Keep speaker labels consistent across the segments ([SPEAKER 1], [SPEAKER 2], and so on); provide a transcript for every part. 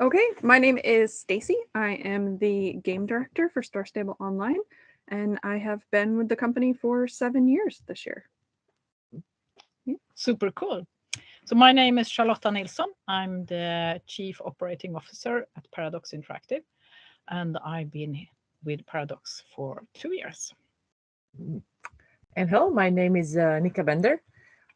[SPEAKER 1] Okay, my name is Stacy. I am the game director for Star Stable Online, and I have been with the company for 7 years this year.
[SPEAKER 2] Super cool. So my name is Charlotta Nilsson. I'm the Chief Operating Officer at Paradox Interactive, and I've been with Paradox for 2 years.
[SPEAKER 3] And hello, my name is Nika Bender.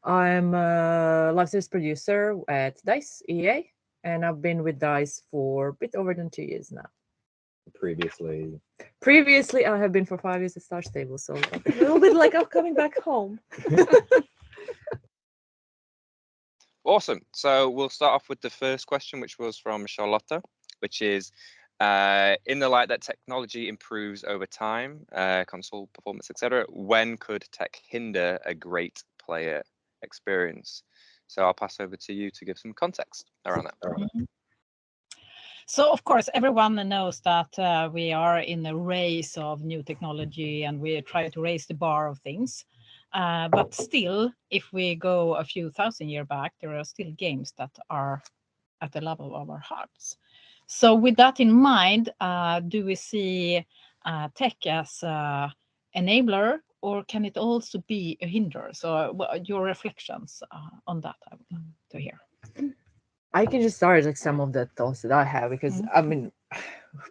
[SPEAKER 3] I'm a live service producer at DICE EA, and I've been with DICE for a bit over than 2 years now. Previously, I have been for 5 years at Star Stable, so a little bit like I'm coming back home.
[SPEAKER 4] Awesome. So we'll start off with the first question, which was from Charlotta, which is, in the light that technology improves over time, console performance, etc., when could tech hinder a great player experience? So I'll pass over to you to give some context around that.
[SPEAKER 2] Mm-hmm. So, of course, everyone knows that we are in a race of new technology and we try to raise the bar of things. But still, if we go a few thousand years back, there are still games that are at the level of our hearts. So with that in mind, do we see tech as an enabler, or can it also be a hinder? So your reflections on that, I would like to hear.
[SPEAKER 3] I can just start like some of the thoughts that I have, because I mean,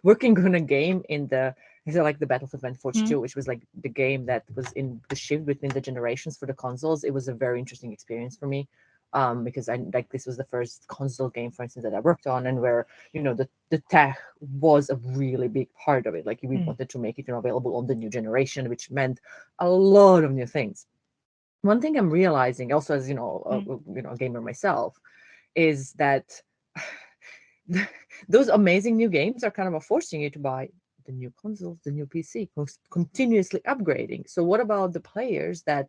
[SPEAKER 3] working on a game in the like the Battlefield 2042, which was like the game that was in the shift between the generations for the consoles. It was a very interesting experience for me, because this was the first console game, for instance, that I worked on, and where the tech was a really big part of it. Like we wanted to make it available on the new generation, which meant a lot of new things. One thing I'm realizing, also as a gamer myself, is that those amazing new games are kind of forcing you to buy the new consoles, the new PC, continuously upgrading. So what about the players that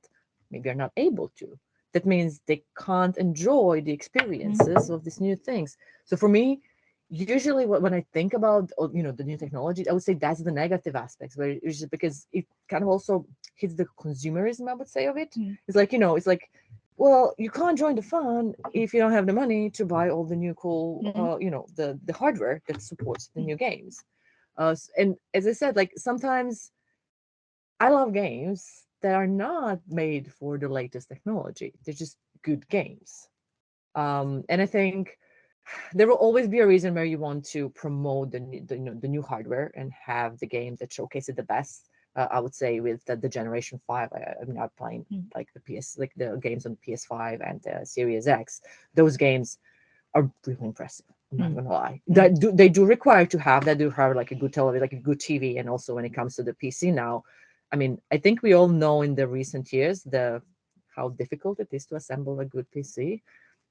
[SPEAKER 3] maybe are not able to? That means they can't enjoy the experiences of these new things. So for me, usually when I think about the new technology, I would say that's the negative aspects, where it's just because it kind of also hits the consumerism, I would say, of it. It's like it's like, well, you can't join the fun if you don't have the money to buy all the new cool the hardware that supports the new games. And as I said, like sometimes I love games that are not made for the latest technology. They're just good games. And I think there will always be a reason where you want to promote the new hardware and have the game that showcases the best. I would say with the Generation 5, I'm not playing like the games on PS5 and the Series X. Those games are really impressive. I'm not gonna lie. They do require to have that. Do have like a good television, like a good TV, and also when it comes to the PC now, I mean, I think we all know in the recent years how difficult it is to assemble a good PC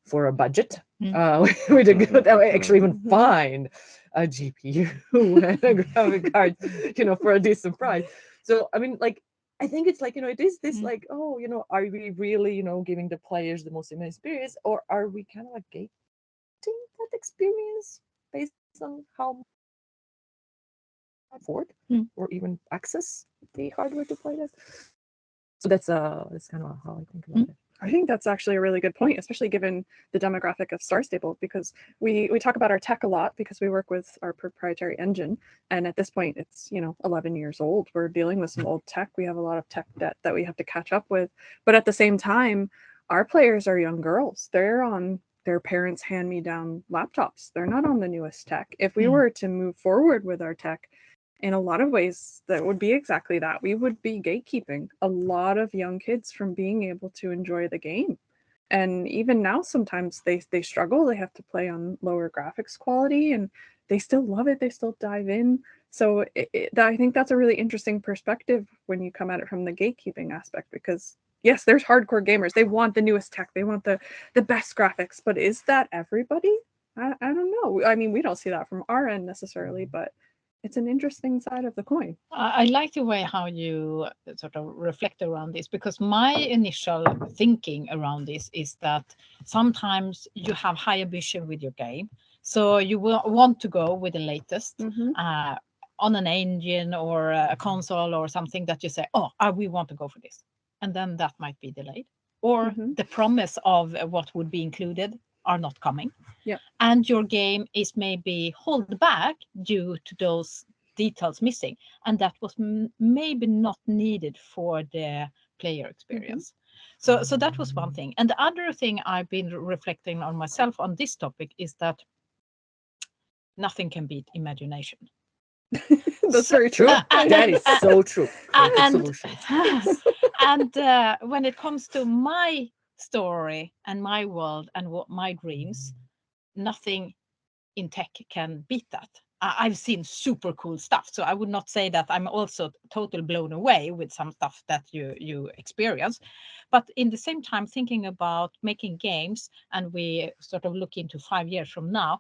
[SPEAKER 3] for a budget with a good, actually even find a GPU and a graphic card, for a decent price. So I mean, like, I think it's like, it is this like, oh, are we really, giving the players the most immense experience, or are we kind of like gating that experience based on how afford or even access the hardware to play that? So that's kind of how I think about it.
[SPEAKER 1] I think that's actually a really good point, especially given the demographic of Star Stable, because we talk about our tech a lot because we work with our proprietary engine. And at this point, it's, 11 years old. We're dealing with some old tech. We have a lot of tech debt that we have to catch up with. But at the same time, our players are young girls. They're on their parents' hand-me-down laptops. They're not on the newest tech. If we were to move forward with our tech, in a lot of ways, that would be exactly that. We would be gatekeeping a lot of young kids from being able to enjoy the game. And even now, sometimes they struggle. They have to play on lower graphics quality, and they still love it. They still dive in. So I think that's a really interesting perspective when you come at it from the gatekeeping aspect, because yes, there's hardcore gamers. They want the newest tech. They want the best graphics. But is that everybody? I don't know. I mean, we don't see that from our end necessarily, but it's an interesting side of the coin.
[SPEAKER 2] I like the way how you sort of reflect around this, because my initial thinking around this is that sometimes you have high ambition with your game. So you will want to go with the latest on an engine or a console or something that you say, we want to go for this. And then that might be delayed. Or the promise of what would be included are not coming.
[SPEAKER 1] Yeah.
[SPEAKER 2] And your game is maybe held back due to those details missing. And that was maybe not needed for the player experience. So that was one thing. And the other thing I've been reflecting on myself on this topic is that nothing can beat imagination.
[SPEAKER 1] That's very true.
[SPEAKER 3] That is so true. Perfect
[SPEAKER 2] and
[SPEAKER 3] solution.
[SPEAKER 2] and when it comes to my story and my world and what my dreams, nothing in tech can beat that. I've seen super cool stuff, so I would not say that I'm also totally blown away with some stuff that you experience, but in the same time thinking about making games, and we sort of look into 5 years from now,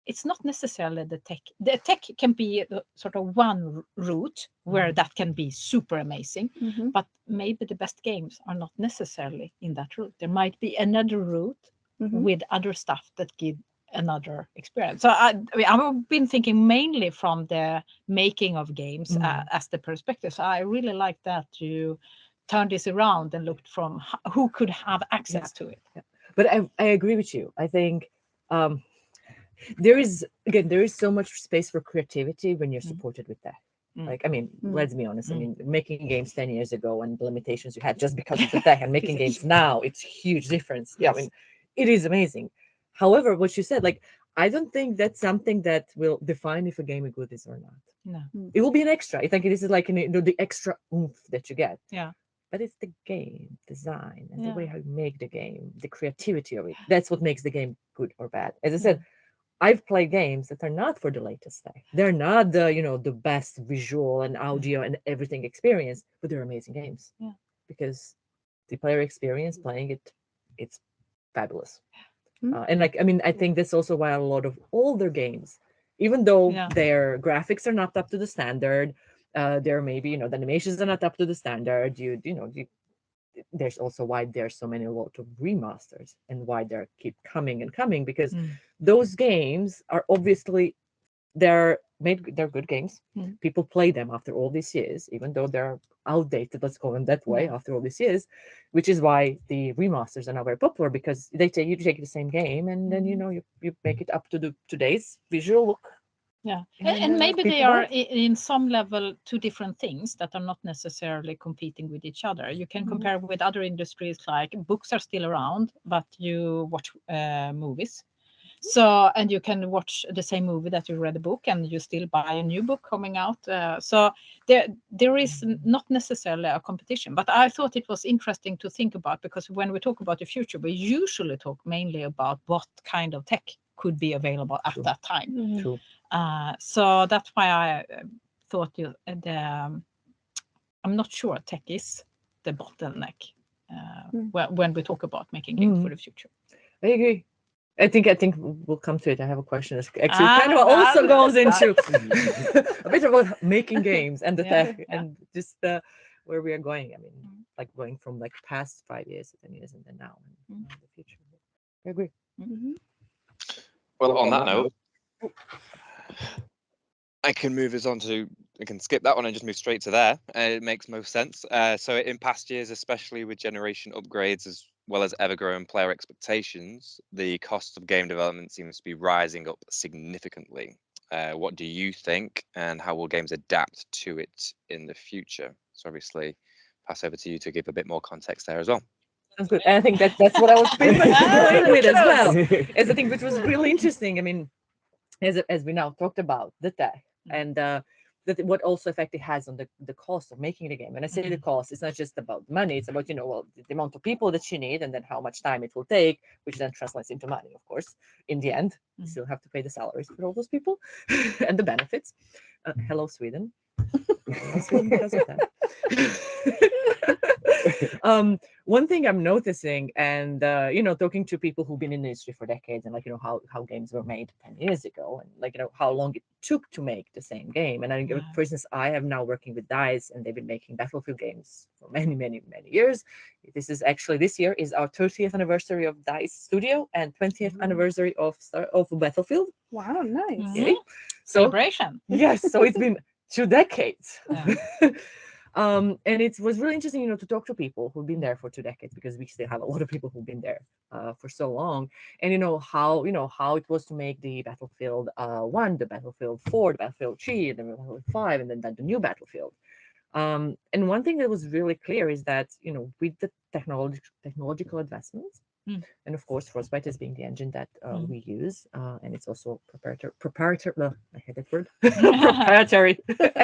[SPEAKER 2] it's not necessarily the tech. The tech can be sort of one route where that can be super amazing, but maybe the best games are not necessarily in that route. There might be another route with other stuff that give another experience. So I've been thinking mainly from the making of games as the perspective. So I really like that you turned this around and looked from who could have access to it.
[SPEAKER 3] Yeah. But I agree with you. I think there is so much space for creativity when you're supported with that. Like, I mean, let's be honest. I mean, making games 10 years ago and the limitations you had just because of the tech, and making games now, it's huge difference. Yeah, I mean, it is amazing. However, what you said, like, I don't think that's something that will define if a game is good is or not.
[SPEAKER 2] No.
[SPEAKER 3] It will be an extra. I think this is like the extra oomph that you get.
[SPEAKER 2] Yeah.
[SPEAKER 3] But it's the game design and the way how you make the game, the creativity of it. That's what makes the game good or bad. As I said, I've played games that are not for the latest tech. They're not the best visual and audio and everything experience, but they're amazing games.
[SPEAKER 2] Yeah.
[SPEAKER 3] Because the player experience playing it, it's fabulous. And like, I mean, I think that's also why a lot of older games, even though their graphics are not up to the standard, there maybe the animations are not up to the standard. There's also why there's so many, a lot of remasters, and why they keep coming and coming, because those games are obviously they're good games. People play them after all these years, even though they're outdated, let's call them that way, after all these years, which is why the remasters are now very popular, because you take the same game and then you make it up to today's visual look.
[SPEAKER 2] Yeah, and maybe they are in some level two different things that are not necessarily competing with each other. You can compare with other industries, like books are still around, but you watch movies. So, and you can watch the same movie that you read a book, and you still buy a new book coming out. So there is not necessarily a competition, but I thought it was interesting to think about, because when we talk about the future, we usually talk mainly about what kind of tech could be available at that time.
[SPEAKER 3] True.
[SPEAKER 2] So that's why I thought I'm not sure tech is the bottleneck when we talk about making games for the future.
[SPEAKER 3] I agree. I think we'll come to it. I have a question that actually kind of also goes into a bit about making games and the tech and just where we are going. I mean, like going from like past 5 years to 10 years and then now and the future. I agree.
[SPEAKER 4] Well, on that note, I can skip that one and just move straight to there. It makes most sense. So in past years, especially with generation upgrades as well as ever-growing player expectations, the cost of game development seems to be rising up significantly. What do you think, and how will games adapt to it in the future? So obviously, pass over to you to give a bit more context there as well.
[SPEAKER 3] Sounds good. And I think that's what I was pretty much going with as well. As I think which was really interesting. I mean, as we now talked about the tech and what also effect it has on the cost of making the game. And I say the cost, it's not just about money, it's about the amount of people that you need, and then how much time it will take, which then translates into money, of course. In the end, you still have to pay the salaries for all those people and the benefits. Hello, Sweden. Hello, Sweden, because of that. One thing I'm noticing, and talking to people who've been in the industry for decades, and how games were made 10 years ago, and how long it took to make the same game. And for instance, I am now working with DICE, and they've been making Battlefield games for many, many, many years. This year is our 30th anniversary of DICE Studio and 20th anniversary of Battlefield.
[SPEAKER 1] Wow, nice.
[SPEAKER 3] Okay.
[SPEAKER 2] Celebration.
[SPEAKER 3] Yes, so it's been 2 decades. And it was really interesting, to talk to people who've been there for 2 decades, because we still have a lot of people who've been there for so long, and how it was to make the Battlefield 1, the Battlefield 4, the Battlefield 3, and then the Battlefield 5, and then the new Battlefield. And one thing that was really clear is that with the technological advancements, and of course Frostbite is being the engine that we use, and it's also proprietary. I had that word, proprietary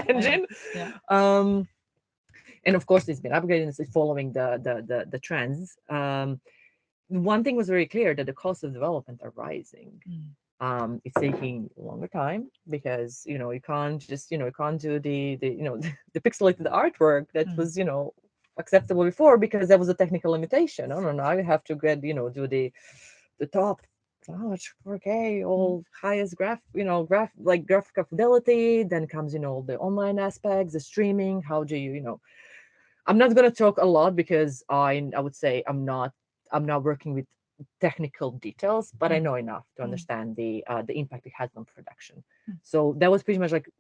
[SPEAKER 3] engine.
[SPEAKER 2] Yeah.
[SPEAKER 3] And of course it's been upgraded, it's following the trends. One thing was very clear, that the costs of development are rising. It's taking longer time, because you can't just you can't do the the pixelated artwork that was acceptable before, because there was a technical limitation. Oh no, now you have to get do the top 4K, all highest graphical fidelity. Then comes the online aspects, the streaming. How do you I'm not going to talk a lot, because I would say I'm not working with technical details, but I know enough to understand the impact it has on production. So that was pretty much like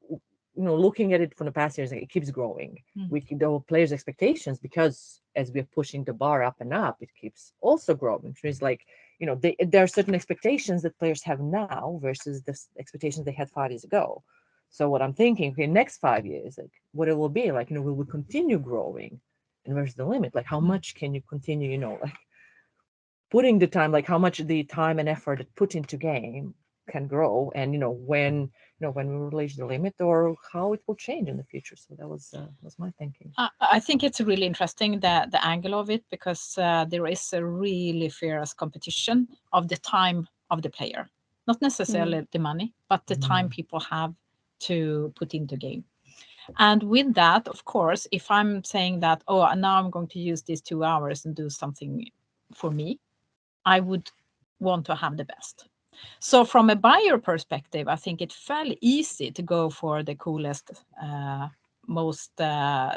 [SPEAKER 3] looking at it from the past years, like, it keeps growing with the players' expectations, because as we're pushing the bar up and up, it keeps also growing. Which means, like, there are certain expectations that players have now versus the expectations they had 5 years ago. So what I'm thinking, okay, next 5 years, like, what it will be like, will we continue growing, and where's the limit? Like, how much can you continue, like, putting the time, like, how much the time and effort put into game can grow, and when when we reach the limit, or how it will change in the future. So that was my thinking.
[SPEAKER 2] I think it's really interesting, the angle of it, because there is a really fierce competition of the time of the player, not necessarily the money, but the time people have to put into game. And with that, of course, if I'm saying that, oh, now I'm going to use these 2 hours and do something for me, I would want to have the best. So from a buyer perspective, I think it's fairly easy to go for the coolest, most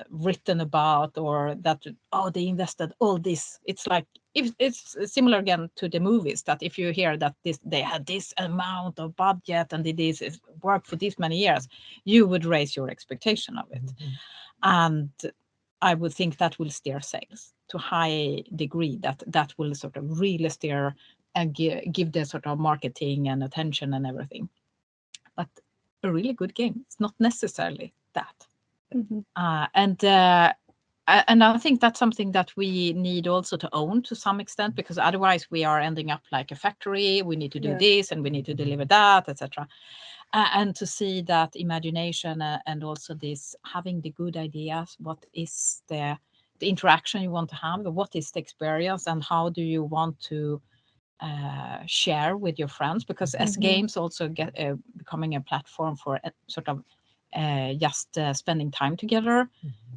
[SPEAKER 2] written about, or that, oh, they invested all this. It's like, if it's similar again to the movies, that if you hear that they had this amount of budget and this work for this many years, you would raise your expectation of it. And I would think that will steer sales to high degree, that will sort of really steer and give the sort of marketing and attention and everything. But a really good game, it's not necessarily that. And I think that's something that we need also to own to some extent, because otherwise we are ending up like a factory. We need to do this and we need to deliver that, etc. And to see that imagination and also this having the good ideas, what is the interaction you want to have, what is the experience, and how do you want to share with your friends, because as games also get becoming a platform for sort of just spending time together.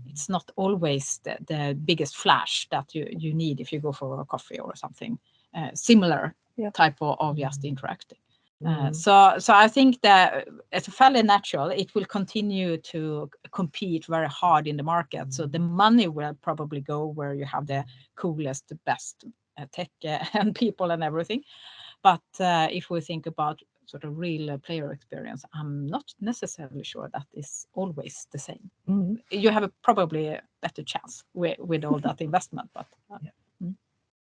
[SPEAKER 2] It's not always the biggest flash that you need if you go for a coffee or something similar type of just interacting. So I think that it's fairly natural. It will continue to compete very hard in the market. So the money will probably go where you have the coolest, the best tech and people and everything. But if we think about sort of real player experience, I'm not necessarily sure that is always the same. You have probably a better chance with all that investment. But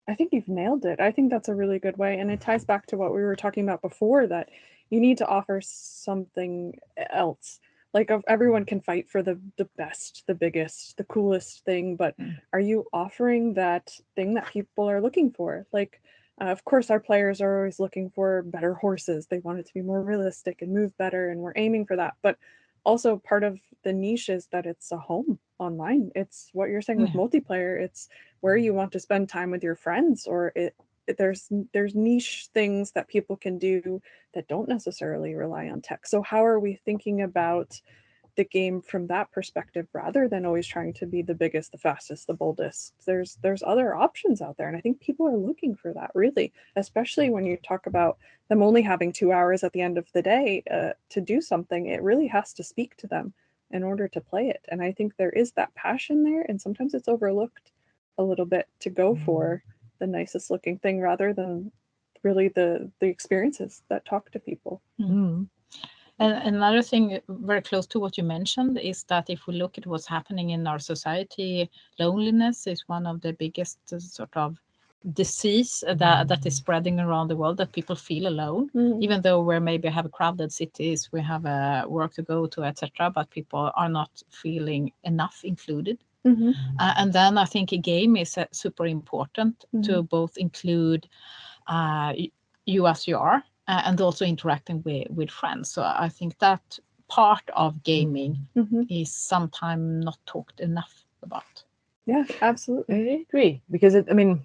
[SPEAKER 1] I think you've nailed it. I think that's a really good way. And it ties back to what we were talking about before, that you need to offer something else. Like, everyone can fight for the best, the biggest, the coolest thing, but are you offering that thing that people are looking for? Like, of course, our players are always looking for better horses. They want it to be more realistic and move better, and we're aiming for that. But also part of the niche is that it's a home online. It's what you're saying with multiplayer. It's where you want to spend time with your friends, or there's niche things that people can do that don't necessarily rely on tech. So how are we thinking about the game from that perspective, rather than always trying to be the biggest, the fastest, the boldest? There's other options out there, and I think people are looking for that, really, especially when you talk about them only having 2 hours at the end of the day to do something. It really has to speak to them in order to play it, and I think there is that passion there, and sometimes it's overlooked a little bit to go for the nicest looking thing, rather than really the experiences that talk to people.
[SPEAKER 2] And another thing very close to what you mentioned is that if we look at what's happening in our society, loneliness is one of the biggest sort of disease that is spreading around the world, that people feel alone, even though we maybe have crowded cities, we have work to go to, etc., but people are not feeling enough included. And then I think a game is super important to both include you as you are, and also interacting with friends. So I think that part of gaming is sometimes not talked enough about.
[SPEAKER 1] Yeah, absolutely.
[SPEAKER 3] I agree, because I mean,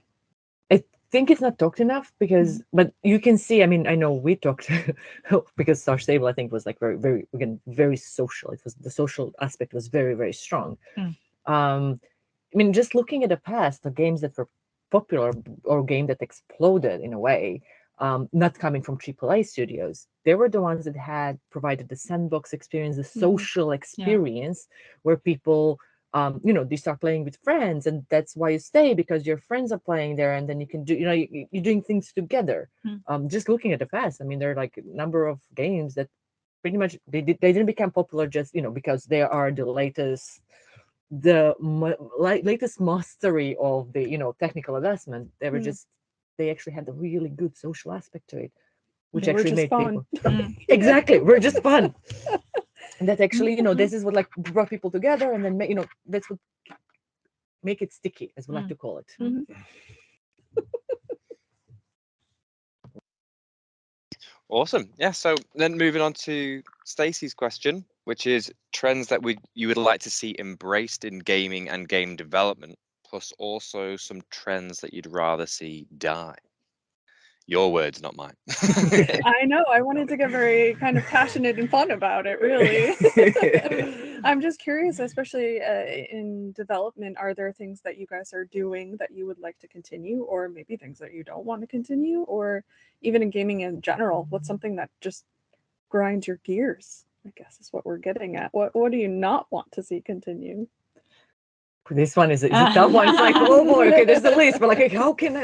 [SPEAKER 3] I think it's not talked enough because, but you can see. I mean, I know we talked because Star Stable, I think, was like very again very social. It was, the social aspect was very strong. I mean, just looking at the past, the games that were popular or game that exploded in a way, not coming from AAA studios, they were the ones that had provided the sandbox experience, the social experience, where people, they start playing with friends, and that's why you stay, because your friends are playing there, and then you can do, you're doing things together. Just looking at the past, I mean, there are like a number of games that pretty much they didn't become popular just because they are the latest latest mastery of the technical advancement. They were just, they actually had a really good social aspect to it, which
[SPEAKER 1] They were
[SPEAKER 3] actually
[SPEAKER 1] just
[SPEAKER 3] made
[SPEAKER 1] fun.
[SPEAKER 3] people exactly, we're just fun. And that actually this is what like brought people together, and then that's what make it sticky, as we like to call it.
[SPEAKER 4] Awesome. Yeah. So then moving on to Stacy's question, which is trends that you would like to see embraced in gaming and game development, plus also some trends that you'd rather see die. Your words, not mine.
[SPEAKER 1] I know. I wanted to get very kind of passionate and fun about it, really. I'm just curious, especially in development, are there things that you guys are doing that you would like to continue, or maybe things that you don't want to continue, or even in gaming in general, what's something that just grinds your gears, I guess is what we're getting at. What do you not want to see continue?
[SPEAKER 3] This one is a tough one. It's like, oh boy, okay, there's the list, but like, how can I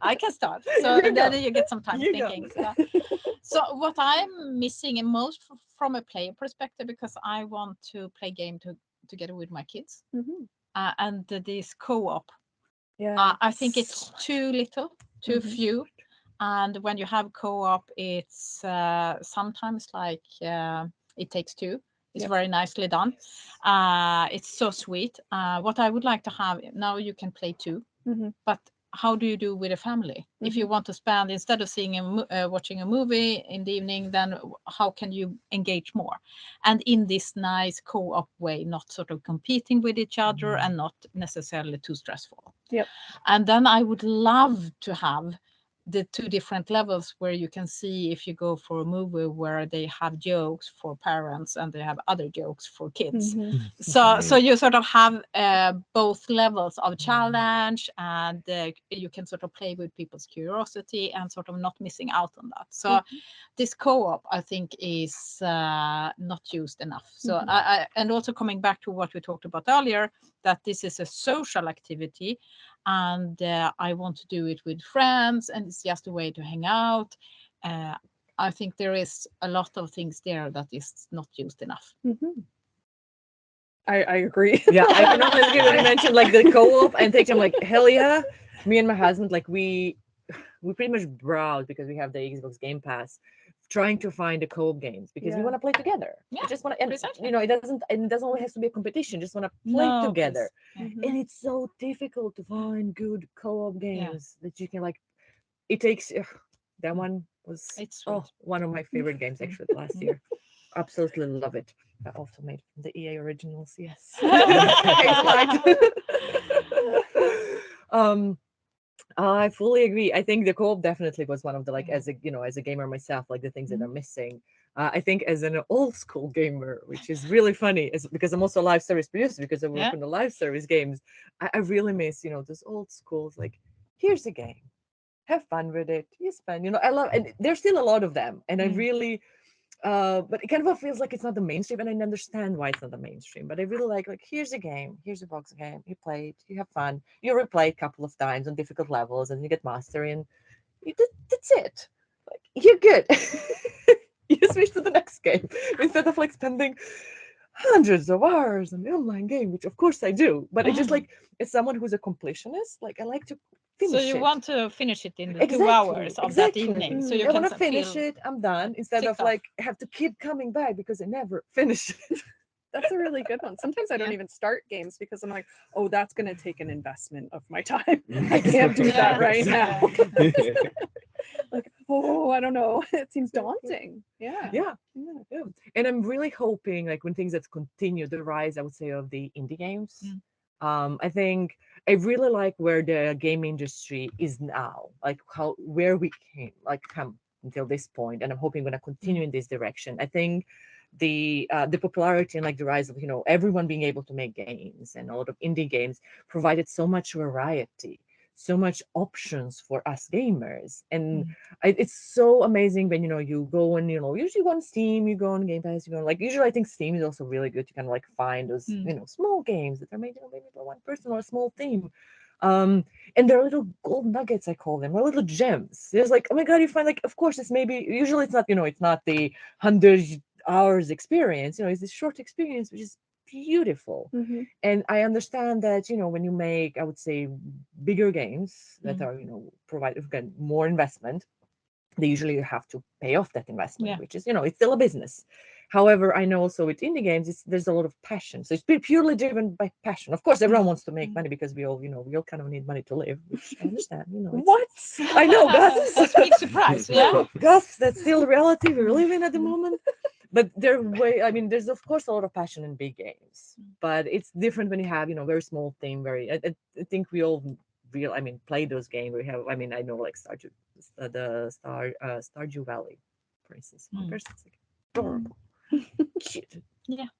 [SPEAKER 2] I can start. So then you get some time thinking. So what I'm missing and most from a player perspective, because I want to play game together with my kids, and this co-op.
[SPEAKER 1] Yeah,
[SPEAKER 2] I think it's too little, too few. And when you have co-op, it's sometimes like It Takes Two. It's very nicely done. It's so sweet. What I would like to have now, you can play two, but how do you do with a family? If you want to spend, instead of seeing watching a movie in the evening, then how can you engage more? And in this nice co-op way, not sort of competing with each other and not necessarily too stressful.
[SPEAKER 1] Yep.
[SPEAKER 2] And then I would love to have the two different levels where you can see if you go for a movie where they have jokes for parents and they have other jokes for kids. So you sort of have both levels of challenge, and you can sort of play with people's curiosity and sort of not missing out on that. So this co-op, I think, is not used enough. So and also coming back to what we talked about earlier, that this is a social activity, and I want to do it with friends, and it's just a way to hang out. I think there is a lot of things there that is not used enough.
[SPEAKER 1] I agree.
[SPEAKER 3] Yeah, I can honestly when you mentioned like the co-op and things, I'm like, hell yeah. Me and my husband, like we pretty much browse, because we have the Xbox Game Pass, trying to find the co-op games, because we want to play together.
[SPEAKER 2] Yeah,
[SPEAKER 3] We just want to, and
[SPEAKER 2] exactly.
[SPEAKER 3] it doesn't always have to be a competition. Just want to play together. And it's so difficult to find good co-op games that you can like. It takes that one was one of my favorite games actually last year. Absolutely love it. I also made from the EA originals. Yes. I fully agree. I think the co-op definitely was one of the, like, as a gamer myself, like the things that are missing. I think as an old school gamer, which is really funny, is because I'm also a live service producer, because I work on the live service games. I really miss, those old schools. Like, here's a game, have fun with it. You spend, I love, and there's still a lot of them, and I really. But it kind of feels like it's not the mainstream, and I understand why it's not the mainstream. But I really like here's a game, here's a box game, you play it, you have fun, you replay a couple of times on difficult levels, and you get mastery, and that's it. Like, you're good. spending hundreds of hours on the online game, which of course I do. But it's just like, as someone who's a completionist, like I like to finish
[SPEAKER 2] So you
[SPEAKER 3] it.
[SPEAKER 2] want to finish it in the 2 hours of that evening. So you
[SPEAKER 3] I
[SPEAKER 2] can
[SPEAKER 3] want to finish
[SPEAKER 2] feel
[SPEAKER 3] it. I'm done. Instead
[SPEAKER 2] ticked
[SPEAKER 3] of
[SPEAKER 2] off.
[SPEAKER 3] like have to keep coming back because I never finish it.
[SPEAKER 1] That's a really good one. Sometimes I don't
[SPEAKER 2] Yeah.
[SPEAKER 1] even start games because I'm like, oh, that's going to take an investment of my time. I can't do that right now. Like, oh, I don't know. It seems daunting. Yeah.
[SPEAKER 3] Yeah. And I'm really hoping, like, when things that continue the rise, I would say, of the indie games. I think I really like where the game industry is now, like where we come until this point, and I'm hoping we're gonna continue in this direction. I think the popularity and like the rise of everyone being able to make games and a lot of indie games provided so much variety, so much options for us gamers, and it's so amazing when you go and usually go on Steam, you go on Game Pass, you go like usually I think Steam is also really good to kind of like find those small games that are made maybe by one person or a small team. And they're little gold nuggets, I call them, or little gems. There's like, oh my god, you find like, of course, it's maybe usually it's not it's not the 100 hours experience, it's this short experience which is beautiful. And I understand that when you make, I would say, bigger games that are provide again more investment, they usually have to pay off that investment, which is it's still a business. However, I know also with indie games there's a lot of passion, so it's purely driven by passion. Of course, everyone wants to make money because we all kind of need money to live, which I understand.
[SPEAKER 1] What?
[SPEAKER 3] I know, Gus.
[SPEAKER 2] That's a big surprise. Yeah.
[SPEAKER 3] Gus, that's still the reality we're living at the moment. But there's of course a lot of passion in big games, but it's different when you have very small team. I think we all play those games. We have I know like Stardew Valley, for instance. One person's like adorable, cute.
[SPEAKER 2] Yeah,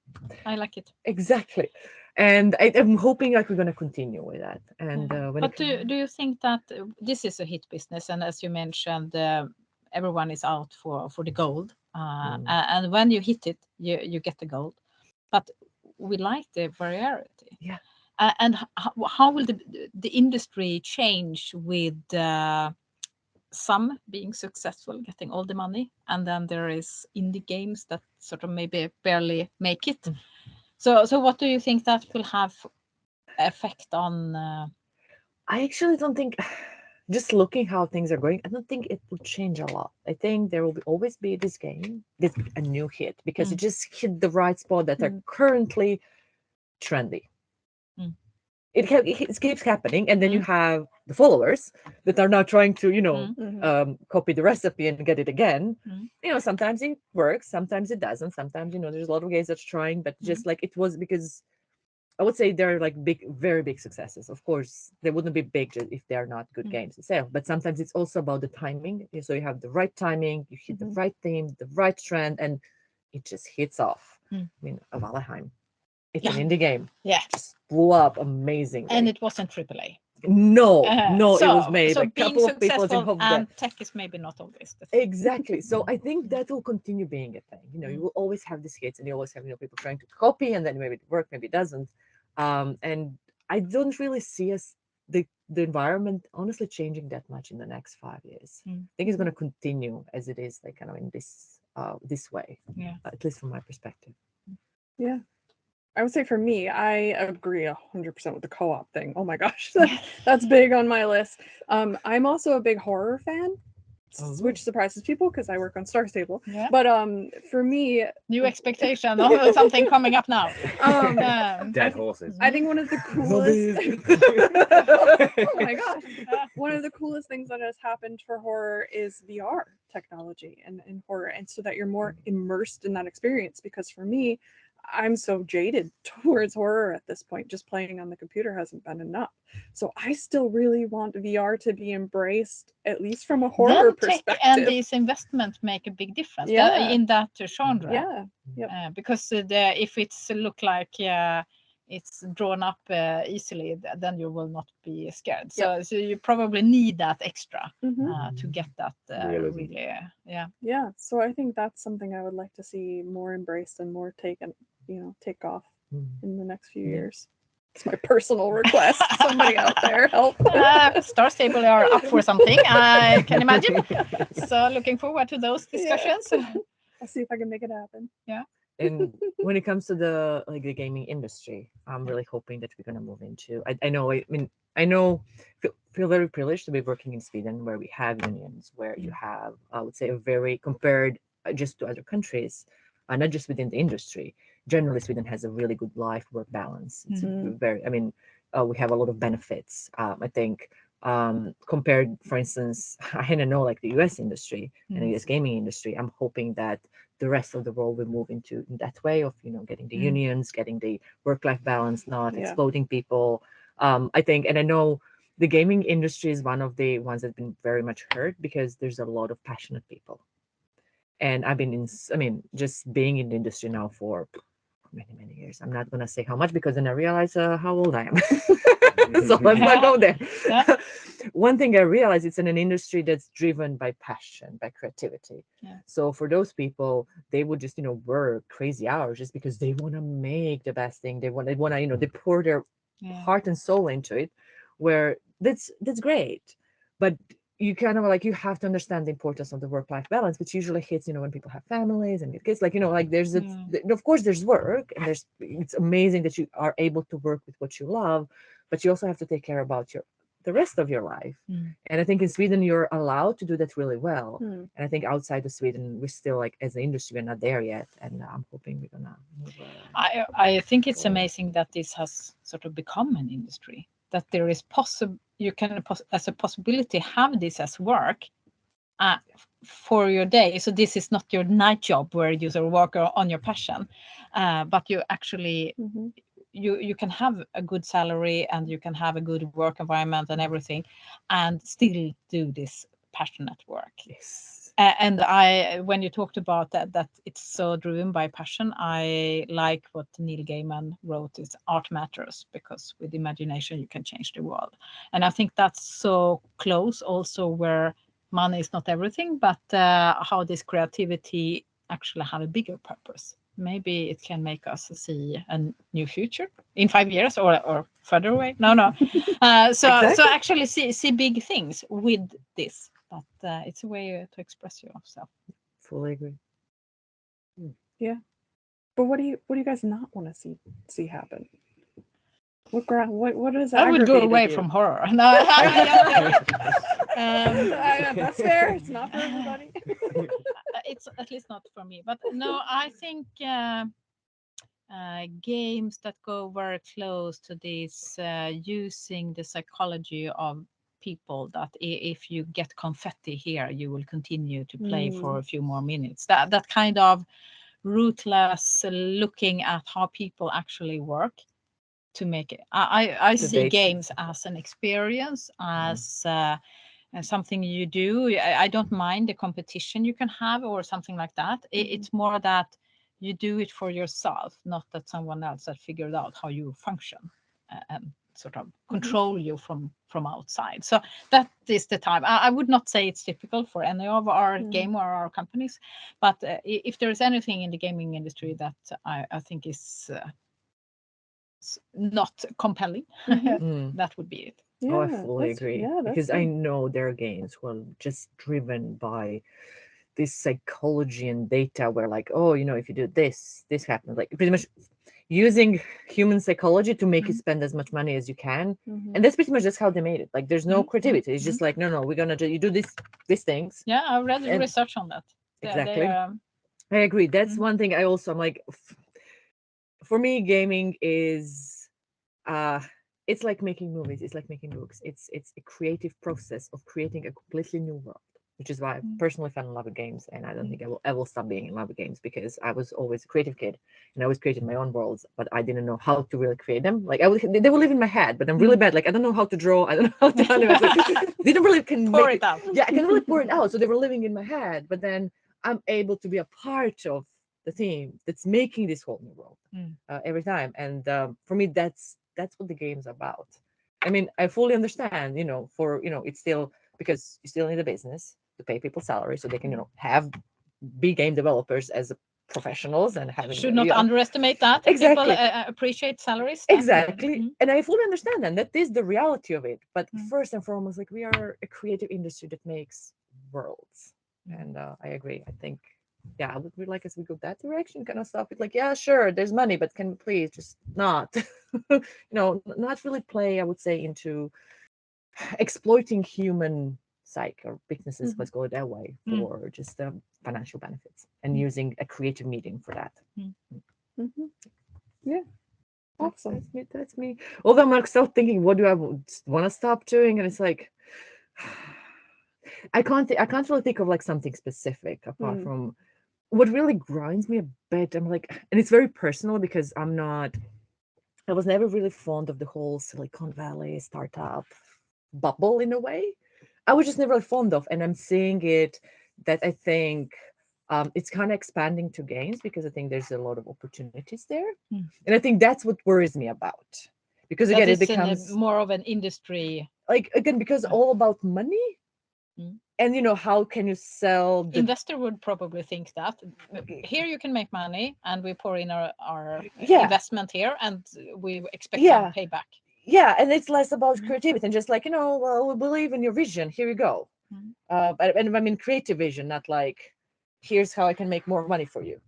[SPEAKER 2] I like it.
[SPEAKER 3] Exactly, and I'm hoping like we're gonna continue with that. And
[SPEAKER 2] but do you think that this is a hit business? And as you mentioned, everyone is out for the gold. And when you hit it, you get the gold. But we like the variety.
[SPEAKER 3] Yeah.
[SPEAKER 2] And how will the industry change with some being successful, getting all the money, and then there is indie games that sort of maybe barely make it? So what do you think that will have effect on?
[SPEAKER 3] I actually don't think. Just looking how things are going, I don't think it will change a lot. I think there will always be this game, a new hit, because it just hit the right spot that are currently trendy. It keeps happening, and then you have the followers that are now trying to copy the recipe and get it again. Sometimes it works, sometimes it doesn't. Sometimes there's a lot of games that's trying, but just like it was because. I would say they're like very big successes. Of course, they wouldn't be big if they're not good games itself. But sometimes it's also about the timing. So you have the right timing, you hit the right theme, the right trend, and it just hits off. I mean, Valheim, it's an indie game.
[SPEAKER 2] Yeah,
[SPEAKER 3] just blew up amazing.
[SPEAKER 2] And it wasn't AAA.
[SPEAKER 3] No, it was made.
[SPEAKER 2] So
[SPEAKER 3] a couple of people involved
[SPEAKER 2] and tech is maybe not always the
[SPEAKER 3] thing. Exactly. So I think that will continue being a thing. You will always have these hits, and you always have people trying to copy, and then maybe it works, maybe it doesn't. And I don't really see the environment honestly changing that much in the next 5 years. I think it's going to continue as it is, like kind of in this way.
[SPEAKER 2] Yeah.
[SPEAKER 3] At least from my perspective.
[SPEAKER 1] Yeah. I would say for me, I agree 100% with the co-op thing. Oh my gosh, that's big on my list. I'm also a big horror fan, which surprises people because I work on Star Stable.
[SPEAKER 2] Yeah.
[SPEAKER 1] But for me,
[SPEAKER 2] new expectation of something coming up now.
[SPEAKER 5] Dead horses.
[SPEAKER 1] I think one of the coolest. Oh my gosh! One of the coolest things that has happened for horror is VR technology and horror, and so that you're more immersed in that experience. Because for me, I'm so jaded towards horror at this point. Just playing on the computer hasn't been enough. So I still really want VR to be embraced, at least from a horror perspective.
[SPEAKER 2] And these investments make a big difference in that genre.
[SPEAKER 1] Yeah. Yep.
[SPEAKER 2] Because if it's look like it's drawn up easily, then you will not be scared. So you probably need that extra to get that really.
[SPEAKER 1] Yeah. So I think that's something I would like to see more embraced and more taken. Take off in the next few years. It's my personal request. Somebody out there, help.
[SPEAKER 2] Star Stable are up for something, I can imagine. So looking forward to those discussions.
[SPEAKER 1] I'll see if I can make it happen.
[SPEAKER 2] Yeah.
[SPEAKER 3] And when it comes to the the gaming industry, I'm really hoping that we're gonna move into. I know. I mean, I know. Feel very privileged to be working in Sweden, where we have unions, where you have, I would say, a very compared just to other countries, not just within the industry. Generally, Sweden has a really good life-work balance. It's very. I mean, we have a lot of benefits. I think compared, for instance, I don't know, like the U.S. industry and the U.S. gaming industry. I'm hoping that the rest of the world will move into in that way of getting the unions, getting the work-life balance, not exploiting people. I think, and I know the gaming industry is one of the ones that's been very much hurt because there's a lot of passionate people. And I've been in, I mean, just being in the industry now for many years. I'm not gonna say how much because then I realize how old I am. So let's not go there.
[SPEAKER 2] Yeah.
[SPEAKER 3] One thing I realize, it's in an industry that's driven by passion, by creativity.
[SPEAKER 2] Yeah.
[SPEAKER 3] So for those people, they would just work crazy hours just because they want to make the best thing. They want to they pour their heart and soul into it. Where that's great, but you kind of you have to understand the importance of the work-life balance, which usually hits when people have families and get kids. There's of course there's work, and it's amazing that you are able to work with what you love, but you also have to take care about the rest of your life. And I think in Sweden you're allowed to do that really well. And I think outside of Sweden we're still as an industry we're not there yet, and I'm hoping we're gonna move.
[SPEAKER 2] I think it's amazing that this has sort of become an industry, that there is possible you can as a possibility have this as work for your day. So this is not your night job where you sort of work on your passion, but you actually you can have a good salary and you can have a good work environment and everything, and still do this passionate work.
[SPEAKER 3] Yes.
[SPEAKER 2] And when you talked about that it's so driven by passion, I like what Neil Gaiman wrote, is art matters, because with imagination you can change the world. And I think that's so close also, where money is not everything, but how this creativity actually have a bigger purpose. Maybe it can make us see a new future in 5 years or further away. No. So actually see big things with this. But it's a way to express yourself.
[SPEAKER 3] Fully agree.
[SPEAKER 1] Yeah, but what do you guys not want to see happen? What is
[SPEAKER 2] I would go away
[SPEAKER 1] you?
[SPEAKER 2] from horror. No,
[SPEAKER 1] that's fair. It's not for everybody.
[SPEAKER 2] It's at least not for me. But no, I think games that go very close to this, using the psychology of people, that if you get confetti here, you will continue to play for a few more minutes. That kind of ruthless looking at how people actually work to make it. I see games as an experience, as something you do. I don't mind the competition you can have or something like that. It's more that you do it for yourself, not that someone else has figured out how you function and sort of control you from outside. So that is the time. I would not say it's typical for any of our game or our companies, but if there is anything in the gaming industry that I think is not compelling, that would be it.
[SPEAKER 3] Yeah, I fully agree. Because I know there are games who are just driven by this psychology and data where if you do this happens. Like pretty much using human psychology to make you spend as much money as you can. And that's pretty much just how they made it. Like there's no creativity. It's just like, no, we're gonna you do these things.
[SPEAKER 2] Yeah, I read the research on that.
[SPEAKER 3] Exactly. I agree. That's one thing I'm like, for me, gaming is it's like making movies, it's like making books. It's a creative process of creating a completely new world, which is why I personally fell in love with games, and I don't think I will stop being in love with games, because I was always a creative kid and I always created my own worlds, but I didn't know how to really create them. Like they will live in my head, but I'm really bad. Like I don't know how to draw, I don't know how to animate. Like, didn't really
[SPEAKER 2] pour it out.
[SPEAKER 3] Yeah, I can really pour it out. So they were living in my head, but then I'm able to be a part of the team that's making this whole new world every time. And for me, that's what the game's about. I mean, I fully understand, it's still, because you still need a business to pay people salary so they can, have big game developers as professionals and having.
[SPEAKER 2] Should not underestimate that.
[SPEAKER 3] Exactly.
[SPEAKER 2] People appreciate salaries.
[SPEAKER 3] Exactly. And I fully understand that is the reality of it. But first and foremost, like, we are a creative industry that makes worlds. And I agree. I think yeah, I would really like us to go that direction, kind of stuff. It's like, yeah, sure, there's money, but can we please just not, not really play, I would say, into exploiting human psyche or weaknesses, let's go that way, for just financial benefits, and using a creative medium for that.
[SPEAKER 1] Yeah. Awesome.
[SPEAKER 3] That's me. Although I'm like still thinking, what do I want to stop doing? And it's like, I can't really think of like something specific apart from what really grinds me a bit. I'm like, and it's very personal because I was never really fond of the whole Silicon Valley startup bubble in a way. I was just never really fond of, and I'm seeing it that I think it's kind of expanding to games because I think there's a lot of opportunities there, and I think that's what worries me about, because again it becomes
[SPEAKER 2] more of an industry,
[SPEAKER 3] like, again, because all about money. And how can you sell the
[SPEAKER 2] investor would probably think that here you can make money and we pour in our investment here and we expect some payback.
[SPEAKER 3] Yeah, and it's less about creativity and just like, well, we believe in your vision, here you go. But I mean creative vision, not like, here's how I can make more money for you,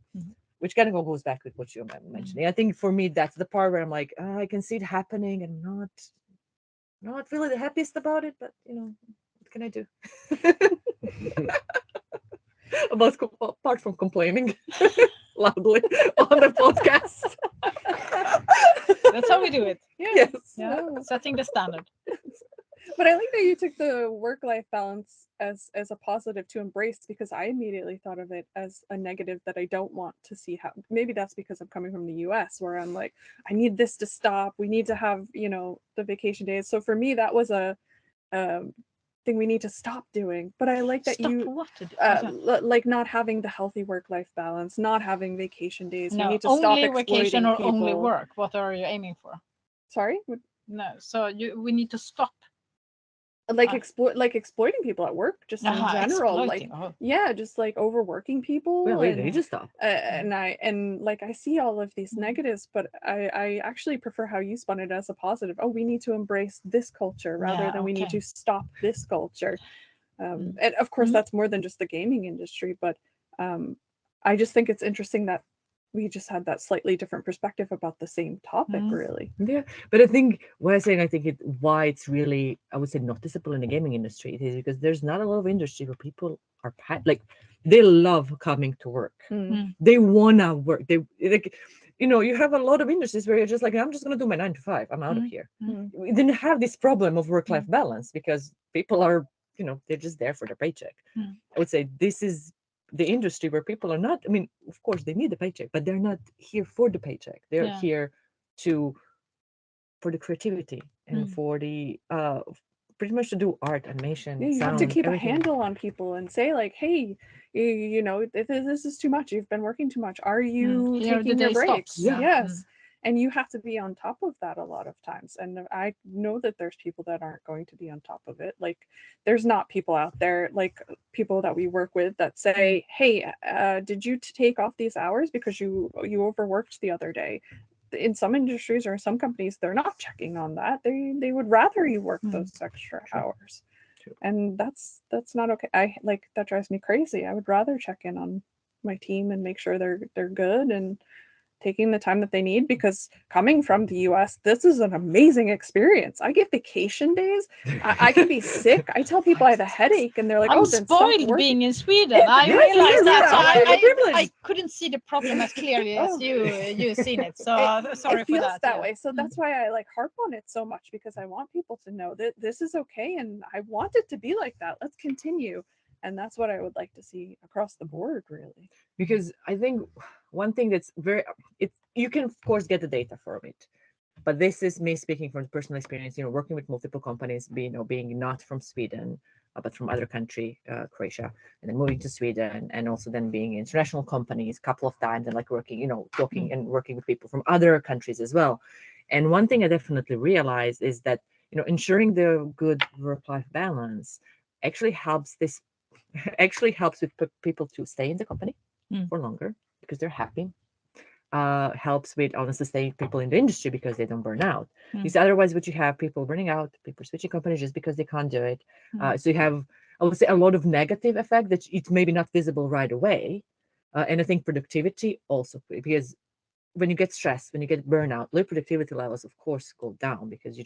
[SPEAKER 3] which kind of goes back with what you mentioning. I think for me that's the part where I'm like, I can see it happening and not really the happiest about it, but what can I do? Apart from complaining loudly on the podcast.
[SPEAKER 2] That's how we do it.
[SPEAKER 3] Yes.
[SPEAKER 2] Yeah. Setting the standard.
[SPEAKER 1] But I like that you took the work-life balance as a positive to embrace, because I immediately thought of it as a negative that I don't want to see happen. Maybe that's because I'm coming from the US, where I'm like, I need this to stop. We need to have, the vacation days. So for me, that was a thing we need to stop doing. But I like that like not having the healthy work-life balance, not having vacation days.
[SPEAKER 2] No,
[SPEAKER 1] we need to
[SPEAKER 2] only
[SPEAKER 1] stop
[SPEAKER 2] vacation or
[SPEAKER 1] people.
[SPEAKER 2] only work. What are you aiming for?
[SPEAKER 1] Sorry?
[SPEAKER 2] No, so we need to stop.
[SPEAKER 1] Exploiting people at work, just in general, just like overworking people.
[SPEAKER 3] Well, you just stop.
[SPEAKER 1] And I see all of these negatives, but I actually prefer how you spun it as a positive. Oh, we need to embrace this culture rather than we need to stop this culture. And of course, that's more than just the gaming industry, but I just think it's interesting that we just had that slightly different perspective about the same topic, really.
[SPEAKER 3] Yeah, but I think why it's really, I would say, noticeable in the gaming industry is because there's not a lot of industry where people are they love coming to work. They wanna work. They like, you have a lot of industries where you're just like, I'm just gonna do my 9 to 5. I'm out of here. We didn't have this problem of work-life balance because people are, they're just there for their paycheck. I would say this is the industry where people are not, I mean, of course they need the paycheck, but they're not here for the paycheck. They're here for the creativity and for the pretty much to do art, animation,
[SPEAKER 1] you
[SPEAKER 3] sound,
[SPEAKER 1] have to keep
[SPEAKER 3] everything.
[SPEAKER 1] a handle on people and say like, hey, this is too much, you've been working too much, are you taking your breaks? Yes. And you have to be on top of that a lot of times. And I know that there's people that aren't going to be on top of it. Like, there's not people out there, like people that we work with, that say, hey, did you take off these hours because you overworked the other day? In some industries or some companies, they're not checking on that. They would rather you work those extra hours. And that's not okay. That drives me crazy. I would rather check in on my team and make sure they're good and taking the time that they need, because coming from the US, this is an amazing experience. I get vacation days. I can be sick. I tell people I have a headache and they're like,
[SPEAKER 2] I'm spoiled being in Sweden. I realized that. So I couldn't see the problem as clearly as you've seen it. So sorry
[SPEAKER 1] it feels
[SPEAKER 2] for that.
[SPEAKER 1] That way. So that's why I harp on it so much, because I want people to know that this is okay and I want it to be like that. Let's continue. And that's what I would like to see across the board, really.
[SPEAKER 3] Because I think one thing that's you can of course get the data from it, but this is me speaking from personal experience. Working with multiple companies, being not from Sweden, but from other country, Croatia, and then moving to Sweden, and also then being in international companies a couple of times, and working, talking and working with people from other countries as well. And one thing I definitely realized is that ensuring the good work-life balance actually helps with people to stay in the company for longer because they're happy. Helps with honestly staying people in the industry because they don't burn out. Because otherwise, what you have, people burning out, people switching companies just because they can't do it. So you have, I would say, a lot of negative effect that it's maybe not visible right away, And I think productivity also, because when you get stressed, when you get burnout, your productivity levels, of course, go down because you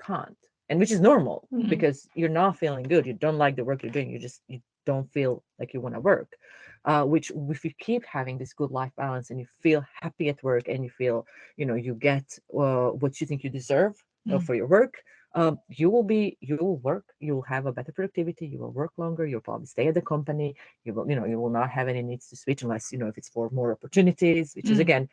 [SPEAKER 3] can't, and which is normal because you're not feeling good. You don't like the work you're doing. You don't feel like you want to work. Which if you keep having this good life balance and you feel happy at work and you feel, you get what you think you deserve for your work, you will work, you'll have a better productivity, you will work longer, you'll probably stay at the company, you will not have any needs to switch unless, if it's for more opportunities, which is again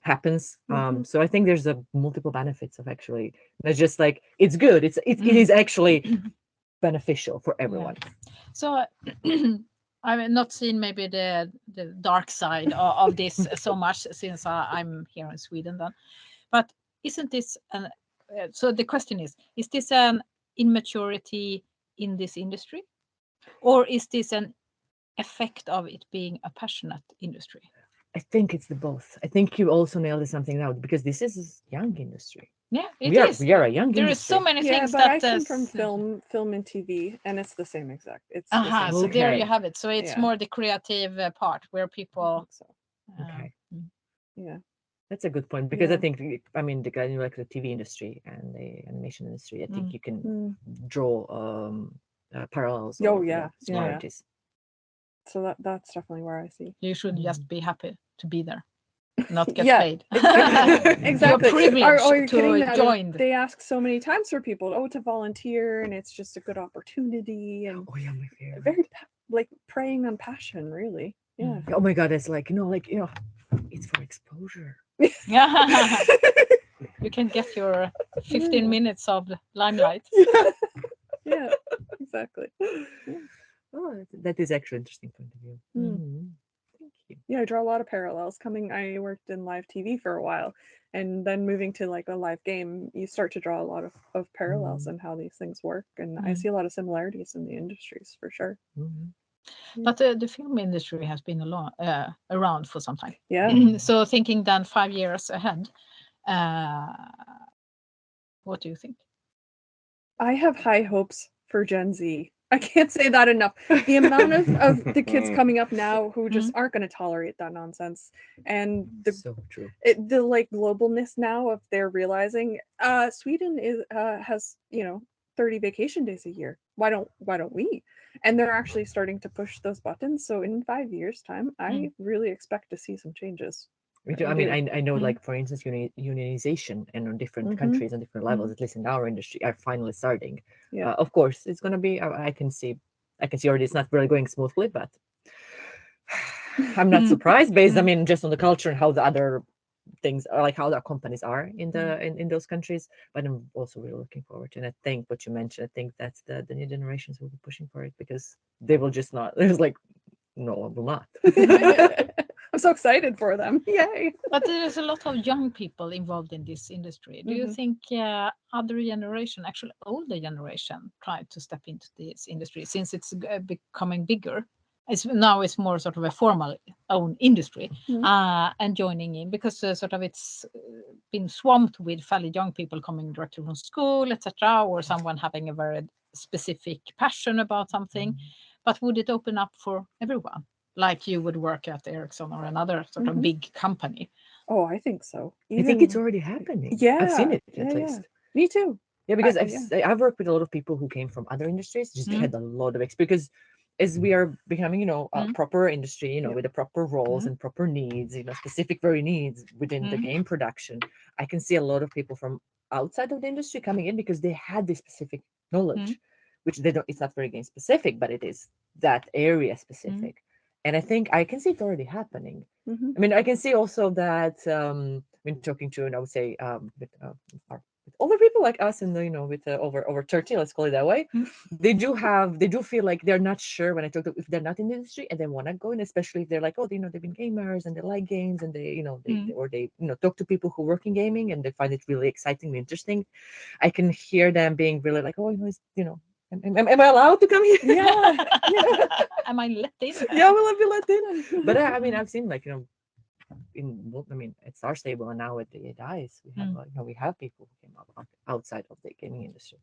[SPEAKER 3] happens. So I think there's a multiple benefits of actually, it's just like it's good, it is actually beneficial for everyone.
[SPEAKER 2] So I've not seen maybe the dark side of this so much since I'm here in Sweden then, but isn't this so the question is this an immaturity in this industry, or is this an effect of it being a passionate industry?
[SPEAKER 3] I think it's the both. I think you also nailed something out because this is a young industry.
[SPEAKER 2] Yeah,
[SPEAKER 3] We are a young industry.
[SPEAKER 2] There is so many things
[SPEAKER 1] but
[SPEAKER 2] that
[SPEAKER 1] I come from film and TV, and it's the same exact. It's
[SPEAKER 2] so there you have it. So it's
[SPEAKER 1] Yeah.
[SPEAKER 2] more the creative part where people.
[SPEAKER 3] Okay.
[SPEAKER 1] Yeah,
[SPEAKER 3] that's a good point because I
[SPEAKER 1] Yeah.
[SPEAKER 3] think the kind of like the TV industry and the animation industry, I think you can draw parallels.
[SPEAKER 1] Oh,
[SPEAKER 3] or,
[SPEAKER 1] yeah.
[SPEAKER 3] similarities.
[SPEAKER 1] So that's definitely where I see.
[SPEAKER 2] You should just be happy to be there, not get
[SPEAKER 1] Yeah,
[SPEAKER 2] paid.
[SPEAKER 1] Exactly.
[SPEAKER 2] You're privileged
[SPEAKER 1] Or you're kidding
[SPEAKER 2] to
[SPEAKER 1] that
[SPEAKER 2] join.
[SPEAKER 1] They ask so many times for people, to volunteer, and it's just a good opportunity, and
[SPEAKER 3] Oh yeah, my favorite.
[SPEAKER 1] very like preying on passion, really. Yeah.
[SPEAKER 3] Oh my god, it's like it's for exposure.
[SPEAKER 2] You can get your 15 minutes of limelight.
[SPEAKER 1] Yeah, exactly.
[SPEAKER 3] Oh, that is actually an interesting point of view. Thank you.
[SPEAKER 1] Yeah, I draw a lot of parallels. I worked in live TV for a while, and then moving to like a live game, you start to draw a lot of parallels in how these things work, and I see a lot of similarities in the industries for sure.
[SPEAKER 2] But the film industry has been around for some time.
[SPEAKER 1] Yeah.
[SPEAKER 2] So thinking then 5 years ahead, what do you think?
[SPEAKER 1] I have high hopes for Gen Z. I can't say that enough. The amount of the kids coming up now who just aren't going to tolerate that nonsense, and
[SPEAKER 3] so true.
[SPEAKER 1] The like globalness now of they're realizing Sweden has 30 vacation days a year. Why don't we? And they're actually starting to push those buttons. So in 5 years' time, I really expect to see some changes.
[SPEAKER 3] I mean, I know, like for instance, unionization and on different countries and different levels, at least in our industry, are finally starting.
[SPEAKER 1] Yeah.
[SPEAKER 3] Of course, it's going to be. I can see already it's not really going smoothly, but I'm not surprised based. I mean, just on the culture and how the other things are, like how the companies are in the in those countries. But I'm also really looking forward to it. And I think what you mentioned, I think that's the new generations will be pushing for it because they will just not. There's like, no, I will not.
[SPEAKER 1] I'm so excited for them. Yay.
[SPEAKER 2] But there's a lot of young people involved in this industry. Do you think other generation, actually older generation, try to step into this industry since it's becoming bigger? It's more sort of a formal own industry and joining in because sort of it's been swamped with fairly young people coming directly from school, etc., or someone having a very specific passion about something. But would it open up for everyone? Like you would work at Ericsson or another sort of big company.
[SPEAKER 1] Oh, I think so.
[SPEAKER 3] I think it's already happening.
[SPEAKER 1] Yeah,
[SPEAKER 3] I've seen it at least.
[SPEAKER 1] Yeah. Me too.
[SPEAKER 3] Yeah, because I've worked with a lot of people who came from other industries, just had a lot of experience. Because as we are becoming, a proper industry, with the proper roles and proper needs, specific very needs within the game production, I can see a lot of people from outside of the industry coming in because they had this specific knowledge, which they don't. It's not very game specific, but it is that area specific. And I think I can see it already happening. I mean, I can see also that when talking to, and I would say with older people like us, and with over 30, let's call it that way, they do feel like they're not sure when I talk to if they're not in the industry and they want to go in, especially if they're like, oh, they've been gamers and they like games and they talk to people who work in gaming and they find it really exciting and interesting. I can hear them being really like, oh, Am I allowed to come here?
[SPEAKER 1] Yeah.
[SPEAKER 2] Am I let in?
[SPEAKER 3] Yeah, will I be let in? But I mean, I've seen at Star Stable and now at the DICE, we have we have people who came up outside of the gaming industry.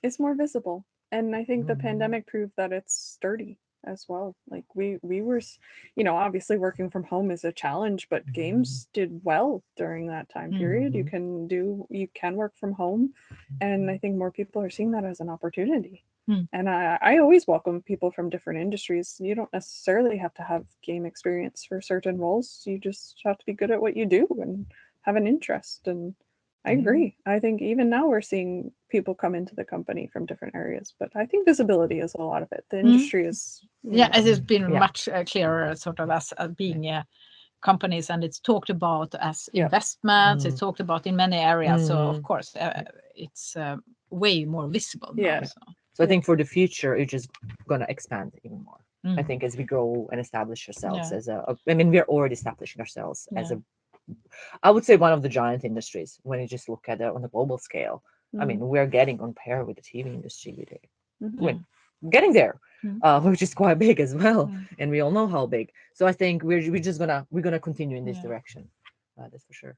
[SPEAKER 1] It's more visible, and I think the pandemic proved that it's sturdy. as well. Like we were, obviously working from home is a challenge, but games did well during that time period. You can work from home, and I think more people are seeing that as an opportunity. And I always welcome people from different industries. You don't necessarily have to have game experience for certain roles. You just have to be good at what you do and have an interest. And I agree. I think even now we're seeing people come into the company from different areas, but I think visibility is a lot of it. The industry is
[SPEAKER 2] it has been much clearer, sort of as being companies, and it's talked about as investments. It's talked about in many areas. So of course, it's way more visible now.
[SPEAKER 3] So I think for the future, it's just gonna expand even more. I think as we grow and establish ourselves as we're already establishing ourselves as I would say one of the giant industries when you just look at it on a global scale. I mean, we're getting on par with the TV industry. We're getting there, which is quite big as well, and we all know how big. So I think we're gonna continue in this direction. That's for sure.